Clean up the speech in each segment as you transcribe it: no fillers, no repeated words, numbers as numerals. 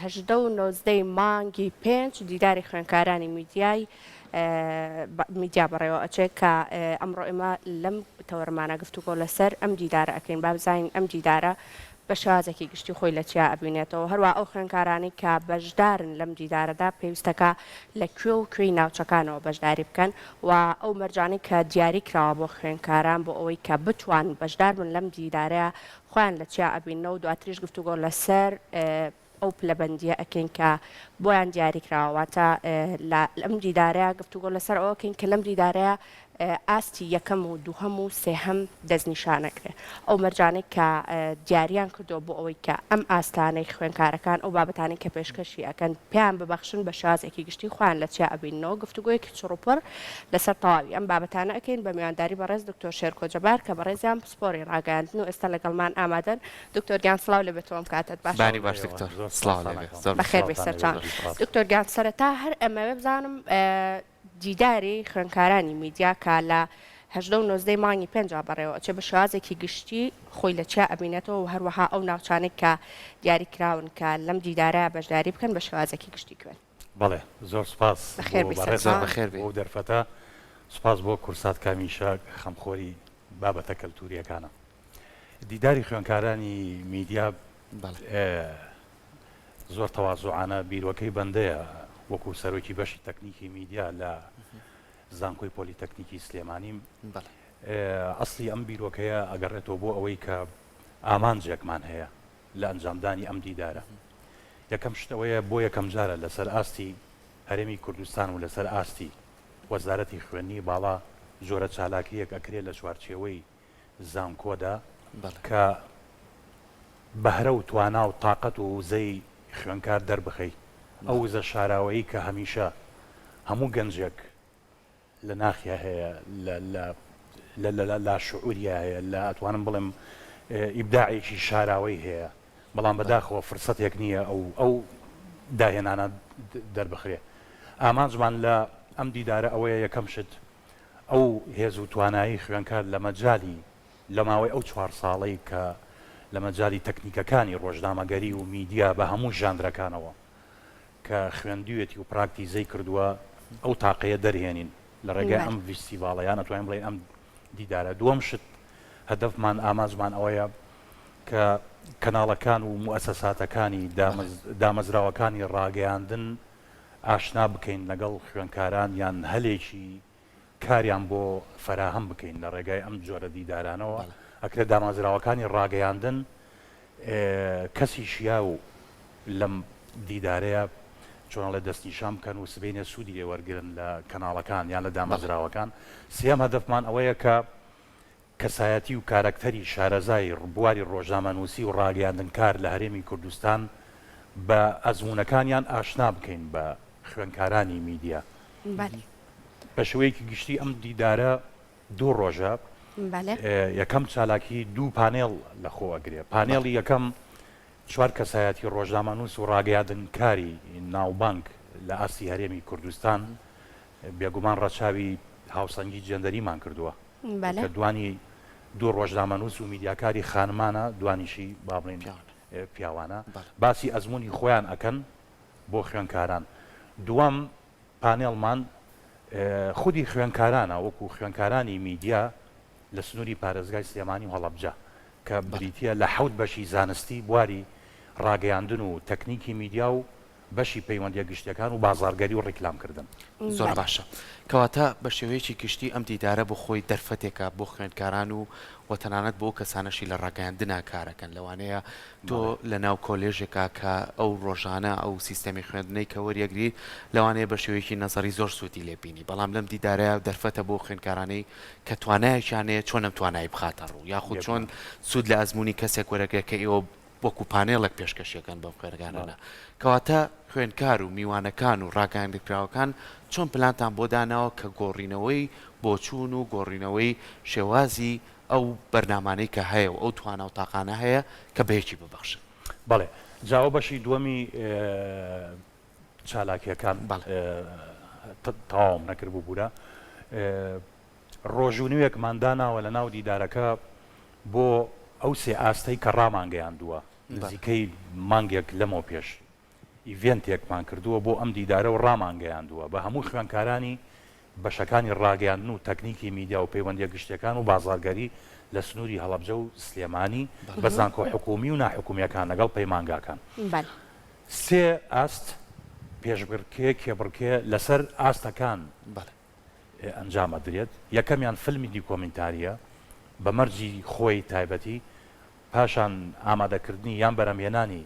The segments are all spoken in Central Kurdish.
هەژدە و نۆزدەی مانگی 5 دیداری خوێندکارانی میدیا بەڕێوە ئەچێت کە ئەمڕۆ ئێمە لەم تەوەرمانە گفتوگۆ لەسەر ئەم دیدارە ئەکەین با بزانین ئەم دیدارە بە شازێکی گشتی خۆی لە چیا ئەبینێتەوە هەروە ئەو خوێندکارانی کە بەشدارن لەم دیدارەدا پێویستەکە لە کوێ و کوێی ناوچەکانەوە بەشداری بکەن و ئەو مەرجانی کە دیاری کراوە بۆ خوێندکاران بۆ ئەوەی کە بتوان بەشدار بن لەم دیدارەیە خۆیان لە چیا ئەبینەوە و دواتریش گفتوگۆ لەسەر ئەو پلەبەندیە ئەکەین کە بۆیان دیاری کراوەواتە لەم دیدارەیە گفتوگۆ لەسەر ئەوەکەین کە لەم دیدارەیە ئاستی یەکەم و دووهەم و سێهەم دەستنیشانەکرێت ئەو مەرجانێک کە دیاریان کردو بۆ ئەوەی کە ئەم ئاستانەی خوێندکارەکان ئەو بابەتانی کە پێشکەشی ئەکەن پێیان ببەخشن بە شازێکی گشتی خۆیان لە چیا ئەبینەوە گفتوگۆیەکی چڕوپڕ لەسەر تەواوی ئەم بابەتانە ئەکەین بە میوانداری بەڕێز دکتۆر شێرکۆ جەبار کە بەڕێزیان پسپۆری ڕاگەاندن و ئێستا لەگەڵمان ئامادەن دکتۆر گیان سڵاو لە بێتەوەم کاتت باش بەخێر بێ سەرچان دکتۆر گیان سەرەتا هەر ئەمەوێ بزانم دیداری خوێندکارانی میدیا کە لە هەژدە و نۆزدەی مانگی 5 بەڕێوە ئەچێ بە شازێکی گشتی خۆی لە چیا ئەبینێتەوە و هەروەها ئەو ناوچانێک کە دیاری کراون کە لەم دیدارە بەشداری بکەن بە شازێکی گشتی کوێن بەڵێ زۆر سپاس بەخێر بۆ دەرفەتە سپاس بۆ کورسات کامیشە خەمخۆری بابەتە کەلتوریەکانە دیداری خوێندکارانی میدیا زۆر تەواضوعانە بیرۆکەی بەندەیە وەکو سەرۆکی بەشی تەکنیکی میدیا لە زانکۆی پۆلیتەکنیکی سلێمانیم ئەسلی ئەم بیرۆکەیە ئەگەڕێتەوە بۆ ئەوەی کە ئامانجێکمان هەیە لە ئەنجامدانی ئەم دیدارە یەکەم شتەوەیە بۆ یەکەم جارە لەسەر ئاستی هەرێمی کوردستان و لەسەر ئاستی وەزارەتی خوێنی باڵا زۆرە چالاکیەک ئەکرێت لە چوارچێوەی زانکۆدا کە بەهرە و توانا و تااقەت و وزەی خوێنکار دەربخەی ئەو وزە شاراوەیی کە هەمیشە هەموو گەنجێک لە ناخیا هەیە لا شعوریا هەیە لە ئەتوانم بڵێم ئیبداعێکی شاراوەی هەیە بەڵام بەداخەوە فرسەتێک نییە ئەو داهێنانە دەربخرێ ئامانجمان لە ئەم دیدارە ئەوەیە یەکەم شت ئەو هێز و توانایی خوێنکار لە مەجای لە ماوەی ئەو 4 ساڵەی کە لە مەجای تەکنیکەکانی ڕۆژنامەگەری و میدیا بە هەموو ژانرەکانەوە کە خوێندوێتی و پراکتیزەی کردووە ئەو تاقەیە دەرهێنین لە ڕێگای ئەم فیستیڤاڵەیان ئەتوانین بڵێن ئەم دیدارە دووەم شت هەدەفمان ئامانجمان ئەوەیە کە کەناڵەکان و موئەسەساتەکانی دامەزراوەکانی ڕاگەیاندن ئاشنا بکەین لەگەڵ خوێندکاران یان هەلێکی کاریان بۆ فەراهەم بکەین لە ڕێگای ئەم جۆرە دیدارانەوە ئەکرێت دامەزراوەکانی ڕاگەیاندن کەسی شیا و لەم دیدارەیە چۆنڵێ دەستنیشان بکەن و سبینە سوودی لێ وەرگرن لە کەناڵەکان یان لە دامەزراوەکان سێم هەدەفمان ئەوەیە کە کەسایەتی و کارکتەری شارەزای ڕبواری ڕۆژنامەنووسی و ڕاگەیاندنکار لە هەرێمی کوردستان بە ئەزمونەکانیان ئاشنا بکەین بە خوێندکارانی میدیا بە شێوەیەکی گشتی ئەم دیدارە دوو ڕۆژە یەکەم چالاکی دوو پانێڵ لەخۆ ئەگرێ پانێڵی یەکەم 4 کەسایەتی ڕۆژنامەنووس و ڕاگەیاندنکاری ناوبانک لە ئاسی هەرێمی کوردستان بێگومان ڕەچاوی هاوسەنگی جێندەریمان کردووە کە دوانی دوو ڕۆژنامەنووس و میدیاکاری خانمانە دوانیشی با بڵێن پیاوانە باسی ئەزمموی خۆیان ئەکەن بۆ خوێندکاران دووەم پانێڵمان خودی خوێندکارانە وەکو خوێندکارانی میدیا لە سنووری پارێزگای سلێمانی و هەڵەبجە کە بریتە لە 7 بەشی زانستی بواری ڕاگەیاندن و تەکنیکی میدیا و بەشی پەیوەندیە گشتەکان و بازارگەری و ڕیکلامکردن زۆر باشە کەواتە بە شێوەیەکی گشتی ئەم دیدارە بۆ خۆی دەرفەتێکە بۆ خوێندکاران و وەتەنانەت بۆ کەسانەشی لە ڕاگەیاندنا کارەکەن لەوانەیە تۆ لە ناو کۆلێژێکا کە ئەو ڕۆژانە ئەو سیستەمی خوێندنەی کە وەریەگری لەوانەیە بە شێوەیەکی نەزەری زۆر سوودی لێبینی بەڵام لەم دیدارەیە دەرفەتە بۆ خوێندکارانەی کە توانایەکیانەیە چۆن ئەم توانایی بخاتە ڕوو یاخود چۆن سوود لە ئەزمموی کەسێک وەرەگرێت کە ئێوە وەکو پانێڵێک پێشکەشیەکەن بەم خوێنەرانە کەواتە خوێندکار و میوانەکان و ڕاگەیاندنکراوەکان چۆن پلانتان بۆ داناوە کە گۆڕینەوەی بۆچوون و گۆڕینەوەی شێوازی ئەو بەرنامانەی کە هەیە و ئەو توانە و تاقانە هەیە کە بەیەکی ببەخشن بەڵێ جاوە بەشی دووەمی چالاکیەکان تەواو نەکرد بوو بوورە ڕۆژوونیوێکمان داناوە لە ناو دیدارەکە بۆ ئەو سێ ئاستەی کە ڕامانگەیاندووە نزیکەی مانگێک لەمەوە پێش ئیڤێنتێکمان کردووە بۆ ئەم دیدارە و ڕامانگەیاندووە بە هەموو خوێنکارانی بەشەکانی ڕاگەیاندن و تەکنیکی میدیا و پەیوەندیە گشتەکان و بازارگەری لە سنووری هەڵەبجە و سلێمانی بە زانکۆ حکومی و ناحکومیەکان لەگەڵ پەیمانگاکان. سێ ئاست پێشبڕکێ کێبڕکێ لەسەر ئاستەکان ئەنجامە درێت. یەکەمیان فیلمی دیکۆمنتاریە بە مەرجی خۆی تایبەتی، پاشان ئامادەکردنی یان بەرەمهێنانی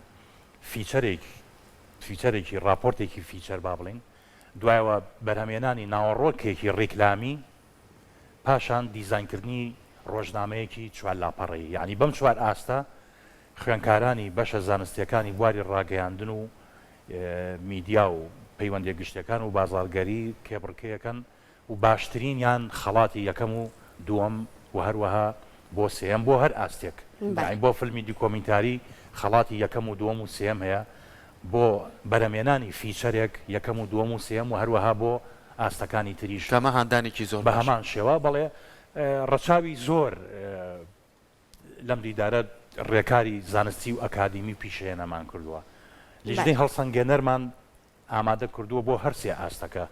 فیچەرێکی راپۆرتێکی فیچەر با بڵین، دوایەوە بەرهەمهێنانی ناوەڕۆکێکی ڕێکلامی، پاشان دیزاینکردنی ڕۆژنامەیەکی چوار لاپەڕەیی. یعنی بەم چوار ئاستە خوێنکارانی بەشە زانستیەکانی بواری ڕاگەیاندن و میدیا و پەیوەندیە گشتەکان و بازارگەری کێبڕکەیەکەن و باشترین یان خەڵاتی یەکەم و دووەم و هەروەها بۆ سێم بۆ هەر ئاستێک. بۆ فیلمی دیکۆمنتاری خەڵاتی یەکەم و دووەم و سێم هەیە، بۆ بەرەمێنانی فیچەرێک یەکەم و دووەم و سێم و هەروەها بۆ ئاستەکانی تریش کەمە هەندانێکی زۆر بە هەمان شێوە. بەڵێ ڕەچاوی زۆر لەم دیدارە ڕێکاری زانستی و ئەکادیمی پیشێنەمان کردووە. لیژنەی هەڵسەنگێنەرمان ئامادە کردووە بۆ هەرسێ ئاستەکە،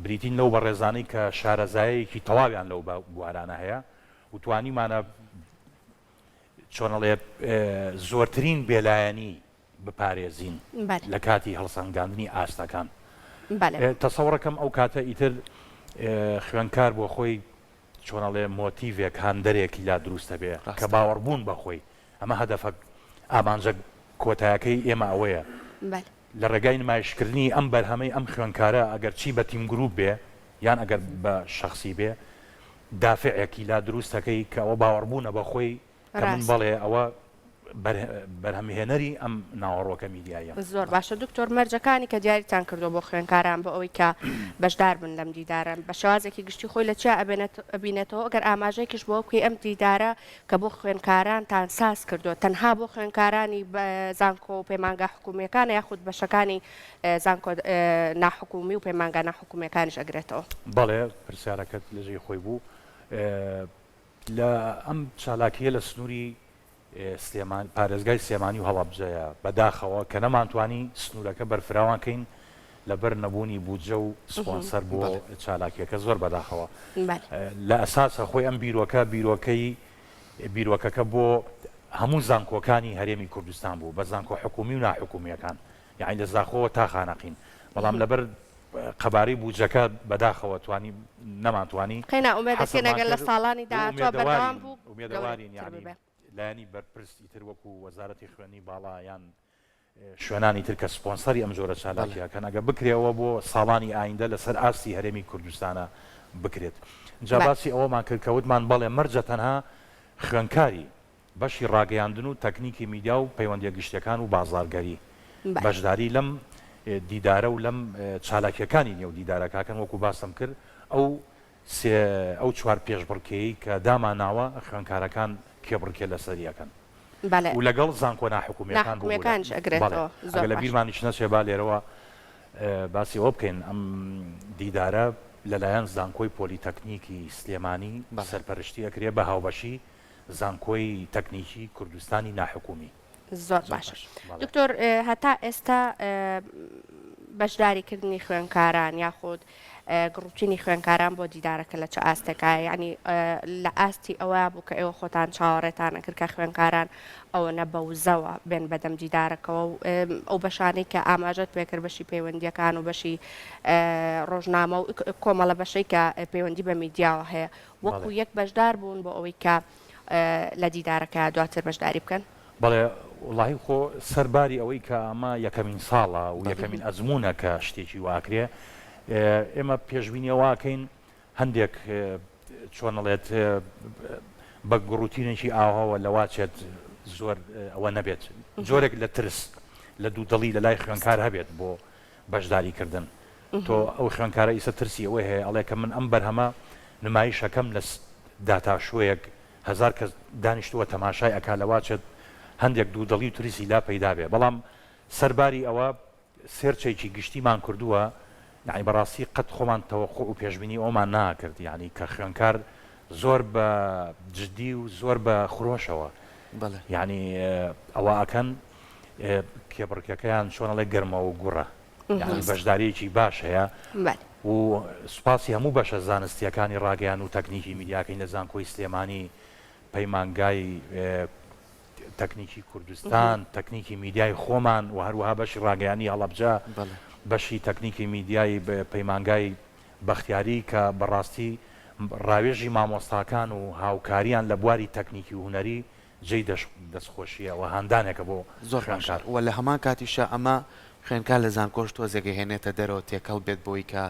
بریتین لەو بەڕێزانەی کە شارەزایەکی تەواویان لەو بوارانە هەیە و توانیمانە چۆنەڵێ زۆرترین بێلایەنی بپارێزین لە کاتی هەڵسەنگاندنی ئاستەکان. تەسەوڕەکەم ئەو کاتە ئیتر خوێنکار بۆ خۆی چۆنەڵێ مۆتیڤێک هەندەرێکی لا دروستە بێ کە باوەڕبوون بەخۆی. ئەمە هەدەفە ئامانجە کۆتایەکەی ئێمە ئەوەیە لە ڕێگای نمایشکردنی ئەم بەرهەمەی ئەم خوێنکارە ئەگەر چی بە تیم گروپ بێ یان ئەگەر بە شخصی بێ دافعێکی لا دروستەکەی کە ئەوە باوەڕبوونە بەخۆی کە من بەڵێ ئەوە بەرهەمهێنەری ئەم ناوەڕۆکە میدیایە. زۆر باشە دکتۆر، مەرجەکانی کە دیاریتان کردو بۆ خوێنکاران بۆ ئەوەی کە بەشدار بن لەم دیدارن بە شێوازێکی گشتی خۆی لە چیا ئەبینێتەوە ئەگەر ئاماژەیەکیش بۆ بکەی ئەم دیدارە کە بۆ خوێنکارانتان ساز کردو تەنها بۆ خوێنکارانی زانکۆ و پەیمانگا حکومیەکان یاخود بەشەکانی زانکۆ ناحکومی و پەیمانگا ناحکومیەکانیش ئەگرێتەوە؟ بەڵێ پرسیارەکەت لەژێ خۆی بوو. لە ئەم چالاکیە لە سنووری پارێزگای سلێمانی و هەڵەبجەیە بەداخەوە کە نەمانتوانی سنوورەکە بەرفراوانکەین لەبەر نەبوونی بوجە و سپۆنسەر بۆ چالاکیەکە زۆر بەداخەوە. لە ئەساسە خۆی ئەم بیرۆکەکە بۆ هەموو زانکۆکانی هەرێمی کوردستان بوو، بە زانکۆ حکومی و ناحکومیەکان، یعنی لە زاخۆوە تا خانەقین. بەڵام لەبەر قەبارەی بوجەکە بەداخەوە نەمانتوانی قەینا ئومێدەکەن ئەگەر لە ساڵانی داهاتوە بەردەوام بوو ئومێدەوارین لایانی بەرپرسی تر وەکو وەزارەتی خوێنی باڵا یان شوێنانی تر کە سپۆنسەری ئەم جۆرە چالاکیەکەن ئەگە بکرێەوە بۆ ساڵانی ئایندە لەسەر ئاستی هەرێمی کوردستانە بکرێت. جا باسی ئەوەمان کرد کەوتمان بەڵێ مەرجە تەنها خوێنکاری بەشی ڕاگەیاندن و تەکنیکی میدیا و پەیوەندیە گشتەکان و بازارگەری بەشداری لەم دیدارە و لەم چالاکیەکانی نێو دیدارەکەکەن وەکو باسم کرد ئەو چوار پێشبڕکێی کە داماناوە خوێنکارەکان کێبڕکێ لەسەریەکەن و لەگەڵ زانکۆ ناحکومیەکانش ئەگرێتەوە. لە بیرمانیش نەچێ با لێرەوە باسی ئەوە بکەین ئەم دیدارە لەلایەن زانکۆی پۆلیتەکنیکی سلێمانی سەرپەرشتی ئەکرێ بە هاوبەشی زانکۆی تەکنیکی کوردستانی ناحکومی. زۆر باشە دکتۆر، هەتا ئێستا بەشداریکردنی خوێنکاران یاخود گڕوچینی خوێنکاران بۆ دیدارەکە لە چه ئاستێکە، یعنی لە ئاستی ئەوە بوو کە ئێوە خۆتان چاوەڕێتانە کرد کە خوێنکاران ئەوە نەبەوزەوە بێن بەدەم دیدارەکەەوە و ئەو بەشانەی کە ئاماژەت پێکرد بەشی پەیوەندیەکان و بەشی ڕۆژنامە و کۆمەڵە بەشەی کە پەیوەندی بە میدیاوە هەیە وەکو یەک بەشدار بوون بۆ ئەوەی کە لە دیدارەکە دواتر بەشداری بکەن؟ بەڵێ وڵی خۆ سەرباری ئەوەی کە ئەمە یەکەمین ساڵە و یەکەمین ئەزمونە کە شتێکی واکرێ ئێمە پێشبینیەوەکەین هەندێک چۆنەڵێت بە گڕوتینێکی ئاواوە لەواچێت زۆر ئەوە نەبێت جۆرێک لە ترس لە دوودڵی لە لای خوێنکار هەبێت بۆ بەشداریکردن. تۆ ئەو خوێنکارە ئیسە ترسی ئەوەی هەیە ئەڵێ کە من ئەم بەرهەمە نمایشەکەم لە داتاشوەیەک هزار کەس دانیشتووە تەماشای ئەکا لەواچێت هەندێک دوودڵی و تریسی لا پەیدا بێ. بەڵام سەرباری ئەوە سێرچێکی گشتیمان کردووە، یعنی بەڕاستی قەت خۆمان تەوەقع و پێشبینی ئەومان ناکرد، یعنی کە خوێنکار زۆر بە جددی و زۆر بە خرۆشەوە یعنی ئەوە ئەکەن کێبڕکەکەیان چۆنەڵێ گەرمەوە گوڕە یعنی بەشداریەکی باش هەیە و سوپاسی هەموو بەشە زانستیەکانی ڕاگەیان و تەکنیکی میدیاکەی لە زانکۆی سلێمانی پەیمانگای تەکنیکی کوردستان تەکنیکی میدیای خۆمان و هەروەها بەشی ڕاگەیانی هەڵەبجە بەشی تەکنیکی میدیای پەیمانگای بەختیاری کە بەڕاستی ڕاوێژی مامۆستاکان و هاوکاریان لە بواری تەکنیکی و هوەری جێی دەستخۆشیە و هاندانێکە بۆ زۆر خوێنکار و لە هەمان کاتیشە ئەمە خوێنکار لە زانکۆش تۆزێگە هێنێتە دەرەوە تێکەڵ بێت بۆی کە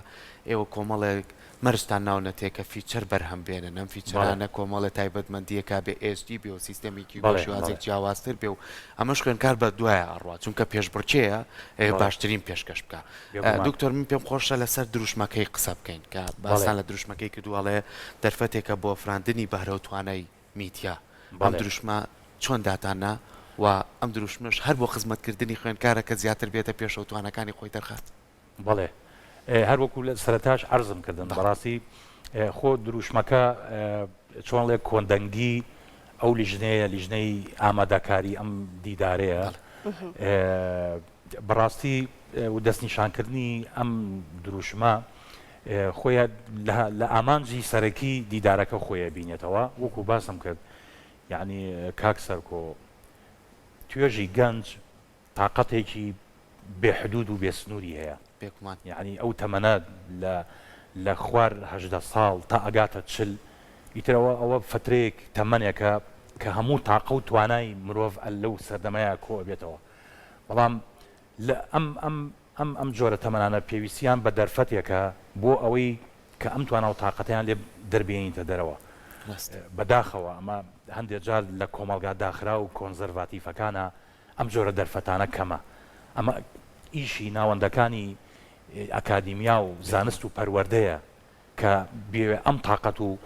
ئێوە کۆمەڵێک مەرجتان ناونەتێکە فیچەر بەرهەم بێنن ئەم فیچرانە کۆمەڵە تایبەتمەندیەکە بێ SD بێ و سیستەمێکی شێوازێک جیاوازتر بێ و ئەمەش خوێنکار بە دوایە ئەڕوا چونکە پێشبڕکێیە باشترین پێشکەش بکە. دکتۆر من پێم خۆشە لەسەر دروشمەکەی قسە بکەین کە باسان لە دروشمەکەی کردوواڵێ دەرفەتێکە بۆ فراندنی بەهرە و توانای میدیا ئەم دروشمە چۆن داتانە و ئەم دروشمەش هەر بۆ خزمەتکردنی خوێنکارەکە زیاتر بێتە پێشەوە توانەکانی خۆی دەرخات. بەڵێ هەروەکو لە سەرەتاش عەرزم کردن بەڕاستی خۆ دروشمەکە چۆنڵێک کۆندەنگی ئەو لیژنەی ئامادەکاری ئەم دیدارەیە بەڕاستی و دەستنیشانکردنی ئەم دروشمە خۆیان لە ئامانجی سەرەکی دیدارەکە خۆیە بینێتەوە وەکو باسم کرد یعنی کاک سەرکۆ توێژی گەنج تااقەتێکی بێحدود و بێسنووری هەیە یعنی ئەو تەمەنە لە خوار هەژدە ساڵ تا ئەگاتە چل ئیترەوە ئەوە فترەیەک تەمەنێکە کە هەموو تاقە و توانای مرۆڤ لەو سەردەمەیە کۆ بێتەوە بەڵام لە ئەم جۆرە تەمەنانە پێویستیان بە دەرفەتێکە بۆ ئەوەی کە ئەم توانە و تااقەتیان لێ دەربێنیتە دەرەوە بەداخەوە ئەمە هەندێک جار لە کۆمەلگا داخرا و کۆنزەرواتیفەکانە ئەم جۆرە دەرفەتانە کەمە ئەمە ئیشی ناوەندەکانی ئەکادیمیا و زانست و پەروەردەیە کە بێوێ ئەم تااقەت و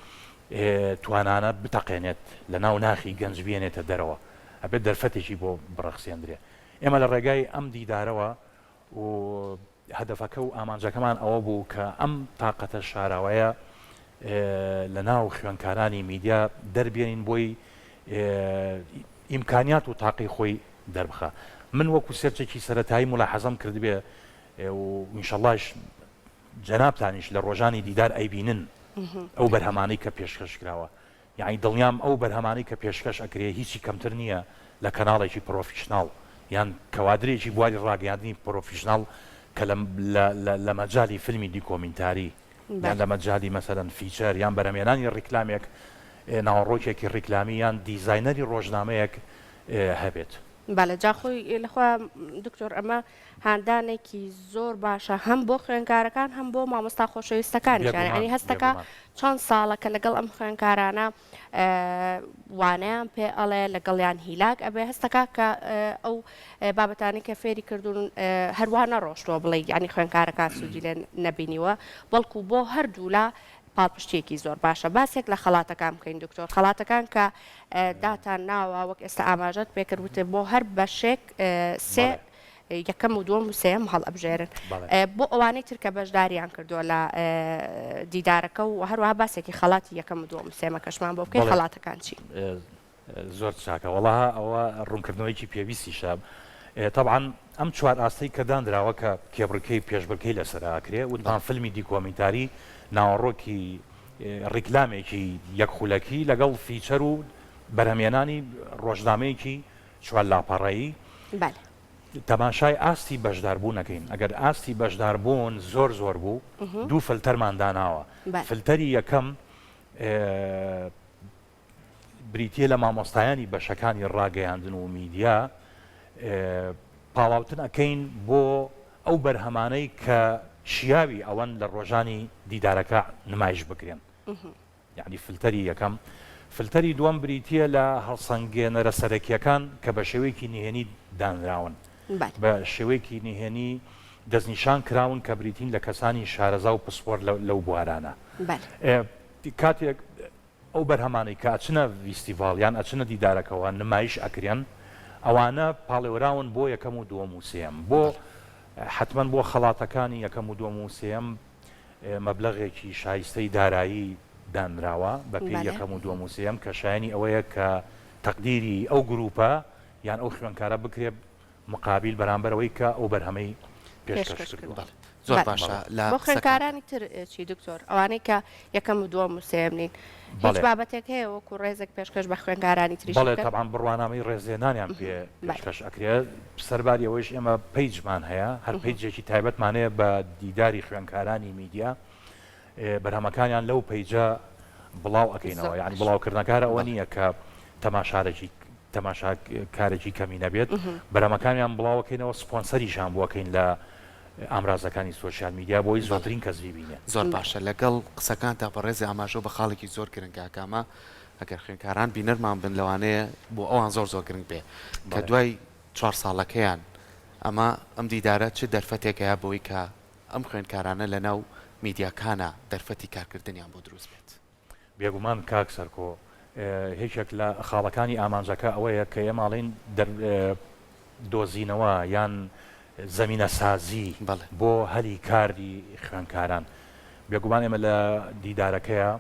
توانانە بتەقێنێت لە ناو ناخی گەنج بێنێتە دەرەوە ئەبێت دەرفەتێکی بۆ بڕەخسێندرێ ئێمە لە ڕێگای ئەم دیدارەوە و هەدەفەکە و ئامانجەکەمان ئەوە بوو کە ئەم تااقەتە شاراوەیە لە ناو خوێنکارانی میدیا دەربێنین بۆی ئیمکانیات و تاقی خۆی دەربخە من وەکو سێرچێکی سەرەتایی ملاحەزەم کردبێ و ئینشەڵڵاش جەنابتانیش لە ڕۆژانی دیدار ئەیبینن ئەو بەرهەمانەی کە پێشکەش کراوە یعنی دڵنیام ئەو بەرهەمانەی کە پێشکەش ئەکرێ هیچی کەمتر نییە لە کەناڵێکی پرۆفیشناڵ یان کەوادرێکی بواری ڕاگەیاندنی پرۆفیشناڵ کە لە مەجای فیلمی دیکۆمنتاری یان لە مەجای مەسەلەن فیچەر یان بەرهەمێنانی ڕیکلامێک ناوەڕۆکێکی ڕیکلامی یان دیزاینەری ڕۆژنامەیەک هەبێت. بەڵێ جاخۆی لەخوا دکتۆر ئەمە هاندانێکی زۆر باشە هەم بۆ خوێنکارەکان هەم بۆ مامۆستا خۆشەویستەکانیشیان ئەنی هەستەکە چەند ساڵە کە لەگەڵ ئەم خوێنکارانە وانەیان پێ ئەڵێ لەگەڵیان هیلاک ئەبێ هەستەکە کە ئەو بابەتانی کە فێری کردوون هەروانە ڕۆشتووە بڵێ ینی خوێنکارەکان سوودی لێ نەبینیوە بەڵکو بۆ هەردوو لە پاڵپشتێکی زۆر باشە باسێک لە خەڵاتەکان بکەین دکتۆر خەڵاتەکان کە داتان ناوە وەک ئێستا ئاماژەت پێکردوتە بۆ هەر بەشێک سێ یەکەم و دووەم و سێم هەڵ ئەبژێرن بۆ ئەوانەی ترکە بەشداریان کردووە لە دیدارەکە و هەروەها باسێکی خەڵاتی یەکەم و دووەم و سێمە کەشمان بۆ بکەین خەڵاتەکان چی زۆر چاکە وەڵا ئەوە ڕوونکردنەوەیکی پێویستی شاب طبعا ئەم چوار ئاستەی کە دانراوە کە کێبڕکەی پێشبڕکەی لەسەراکرێ وتان فیلمی دیکۆمنتاری ناوەڕۆکی ڕیکلامێکی یەکخولەکی لەگەڵ فیچەر و بەرهەمێنانی ڕۆژنامەیەکی چوار لاپەڕایی تەماشای ئاستی بەشداربوونەکەین ئەگەر ئاستی بەشداربوون زۆر زۆر بوو دوو فلتەرمان داناوە فلتەری یەکەم بریتیە لە مامۆستایانی بەشەکانی ڕاگەیاندن و میدیا پاڵاوتن ئەەکەین بۆ ئەو بەرهەمانەی کە شیاوی ئەوەن لە ڕۆژانی دیدارەکە نمایش بکرێن یعنی فلتەری یەکەم فلتەری دووەم بریتیە لە هەڵسەنگێنەرە سەرەکیەکان کە بە شێوەیەکی نهێنی دانراون بە شێوەیەکی نهێنی دەستنیشان کراون کە بریتین لە کەسانی شارەزا و پسپۆر لەو بوارانە کاتێک ئەو بەرهەمانەی کە ئەچنە فیستیڤاڵ یان ئەچنە دیدارەکەەوە نمایش ئەکرێن ئەوانە پاڵێوراون بۆ یەکەم و دووەم و سێم بۆ حتمما بۆ خەڵاتەکانی یەکەم و دووەم و سێم مەبلەغێکی شایستەی دارایی دانراوە بە پێی یەکەم و دووەم و سێم کە شایانی ئەوەیە کە تەقدیری ئەو گروپە یان ئەو خوێنکارە بکرێت مقابل بەرامبەرەوەی کە ئەو بەرهەمەی پێشکەش پێشکەش کردووە. زۆر بەڵێ. باشە لە بۆ خوێندکارانی تر چی دکتۆر ئەوانەی کە یەکەم و دووەم و سێم نین هیچ بەڵێ. بابەتێک هەیە وەکو ڕێزێک پێشکەش بە خوێندکارانی تریش بەڵێ بکەن؟ تەبعاً بڕوانامەی ڕێزێنانیان پێشکەش ئەکرێت سەرباری ئەوەش ئێمە پیجمان هەیە هەر پیجێکی تایبەتمانەیە بە دیداری خوێندکارانی میدیا بەرهەمەکانیان لەو پیجە بڵاو ئەەکەینەوە یعنی بڵاوکردنەکار ئەوە نییە کە تەماشاکارێکی کەمی نەبێت بەرهەمەکانیان بڵاوەکەینەوە سپۆنسەریشان بووەکەین لە ئامرازەکانی سوۆسیال میدیا بۆی زۆرترین کەس ببینێت. زۆر باشە لەگەڵ قسەکان تا بەڕێزی ئاماژۆ بە خاڵێکی زۆر گرنگاکامە ئەگەر خوێندکاران بینەرمان بن لەوانەیە بۆ ئەوان زۆر گرنگ بێ کە دوای 4 ساڵەکەیان ئەم دیدارە چ دەرفەتێکەیە بۆی کە ئەم خوێندکارانە لە ناو میدیاکانە دەرفەتی کارکردنیان بۆ دروست بێت. بێگومان کاک سەرکۆ هیچێک لە خاڵەکانی ئامانجەکە ئەوەیە کە ئێماڵین دۆزینەوە یان زەمینە سازی بۆ هەلی کاری خوێندکاران بێگومان ئێمە لە دیدارەکەیە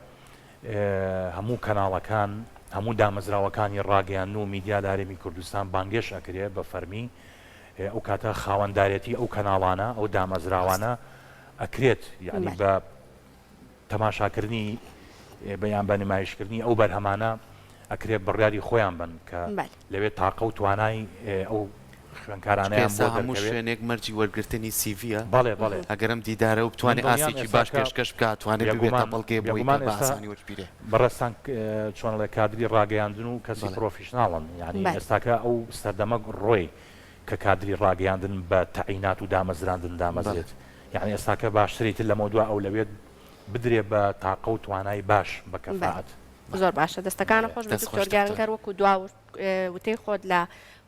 هەموو کەناڵەکان هەموو دامەزراوەکانی ڕاگەیان و میدیا لە هەرێمی کوردستان بانگێش ئەکرێت بە فەرمی ئەو کاتە خاوەنددارەتی ئەو کەناڵانە ئەو دامەزراوانە ئەکرێت یعنی بە تەماشاکردنی بەیان بە نمایشکردنی ئەو بەرهەمانە ئەکرێت بڕیاری خۆیان بن کە لەوێت تاقە و توانای ئەو خوێندکارانەیان بۆ هەموو شوێنێک مەرجی وەرگرتنی سیڤە بەڵێ بەڵێ ئەگەرم دیدارە و بتوانێت ئاسێکی باش پێشکەش بکات توانێت بێتە بەڵگێ بۆی باسانی وەربیرێ بەڕێستان چۆن لە کادری ڕاگەیاندن و کەسی پرۆفیشناڵن یعنی ئێستاکە ئەو سەردەمە ڕۆی کە کادری ڕاگەیاندن بە تەعینات و دامەزراندن دامەزێت یعنی ئێستاکە باشترێتتر لەمە دووە ئەو لەوێت بدرێ بە تاقە و توانای باش بە کەفاعەت. زۆر باشە دەستەکانە خۆش بە دکتۆرگیانکەر وەکو دوا وتەی خۆت لە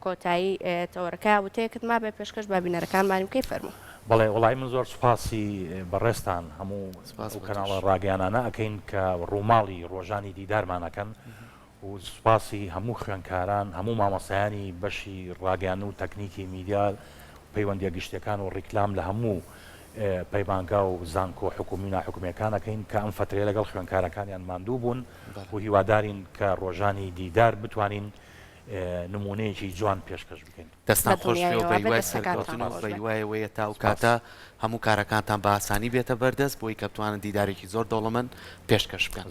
کۆتایی تەوەرەکە وتەیەکت ما بێ پێشکەش بە بینەرەکانمانیم کەی فەرموو. بەڵێ وڵای من زۆر سوپاسی بەڕێستان هەموو کەناڵە ڕاگەیانانە ئەەکەین کە ڕووماڵی ڕۆژانی دیدارمانەکەن و سوپاسی هەموو خوێندکاران هەموو مامۆسایانی بەشی ڕاگەیان و تەکنیکی میدیا پەیوەندیە گشتەکان و ڕیکلام لە هەموو پەیمانگا و زانکۆ حکومی ناحکومیەکانەکەین کە ئەم فترێ لەگەڵ خوێندکارەکانیان ماندوو بوون و هیوادارین کە ڕۆژانی دیدار بتوانین نمونەیەکی جوان پێشکەش بکەین. دەستان خۆش بەیوای سەرکەوتن و بەیوایەوەیە تا و کاتە هەموو کارەکانتان بە ئاسانی بێتە بەردەست بۆی کە بتوانن دیدارێکی زۆر دەوڵەمەند پێشکەش بکەن.